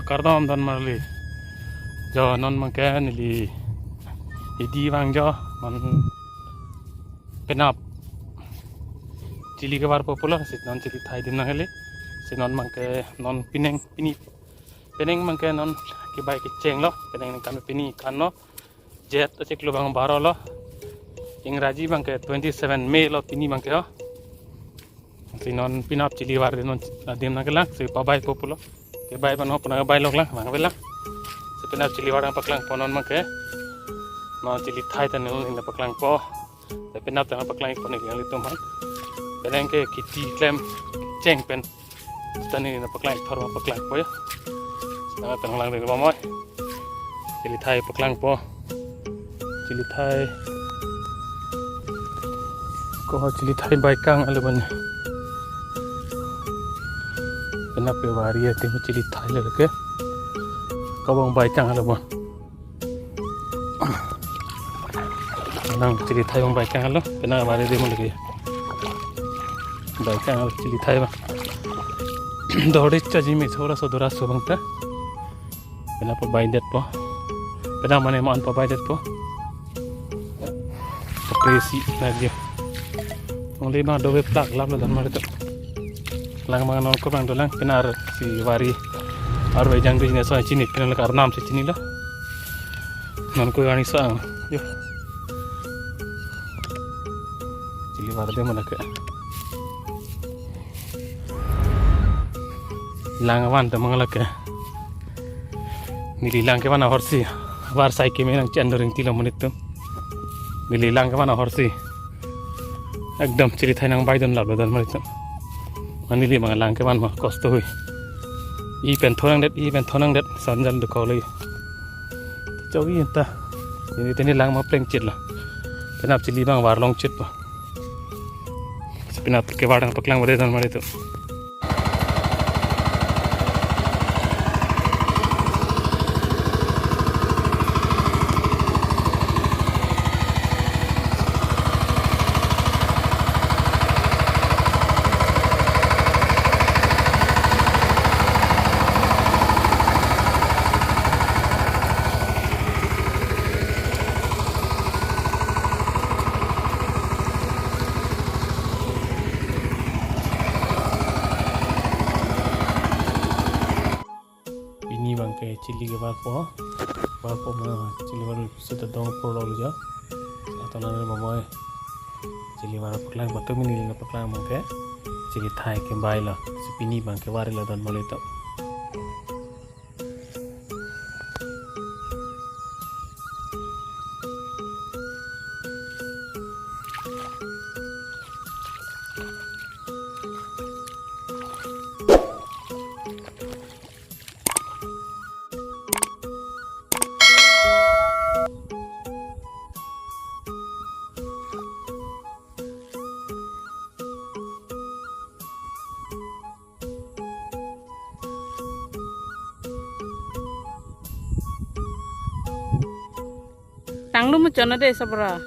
kardom dan marli jo non mangke nili idi wang jo man penap cili ke war popular sit non cili thai din nangale si non mangke non pineng peneng mangke non ki bai ki cheng lo peneng kan pini kan no jet acik lo bang baro lo इंग्राजी बंके 27 मे लो तिनी बंके हो सिनोन पिनाप चिली वार दिनोन दिम ना केला से पाबाई पोपुलो के बाई बनो पना बाई लोगला मांग बेला से पिनाप चिली वार पकलांग पोनोन मके नो चिली थाई तने इन पकलांग पो ते पिनाप तना पकलांग पने लिंग तुम हन पेलें के किटी क्लेम चेंग पेन तने इन पकलांग थरो पकलांग पो ना तंगलांग दे बमोय चिली थाई पकलांग पो chilli Thai ko cili thai bai kang ale ban kena pe wari ate cili thai le ke ka bang bai kang ale ban nang cili thai bang bai kang ale kena wari de mon ke bai kang ale cili thai ba dode chaji me thora so dora so bang ta kena pe bai det po kena mane man pa bai det po presi na dia Only ma dobe plak lab dan mari tu lang mangan non ko bang dolang penar si wari arwai jang du ne so chini penal kar nam se chini la non ko ani sa yo chili war de mana ke lang wan ta mangala ke nili lang ke mana horsi war sai ke menang chandoring tilo monitum nili lang ke mana horsi एकदम chilli Thai नंग बाइदन लाभ लदन मरित मनिली मंग लांग के मान मा कष्ट हुई ई पेन थोनंग डेट संजल दुखौले चौगी इंता ini tini lang ma pleng chit la penap chili bang war long chit pa penap ke wadang paklang wade dan mari tu ini bangke cili ke barpo ma cili baru sudah dong produk aja atau nanti mamoy cili baru paklang batu mini lina paklang bangke cili thai ke baila sepini bangke wari la dan malito Tang lu macam mana deh sabra?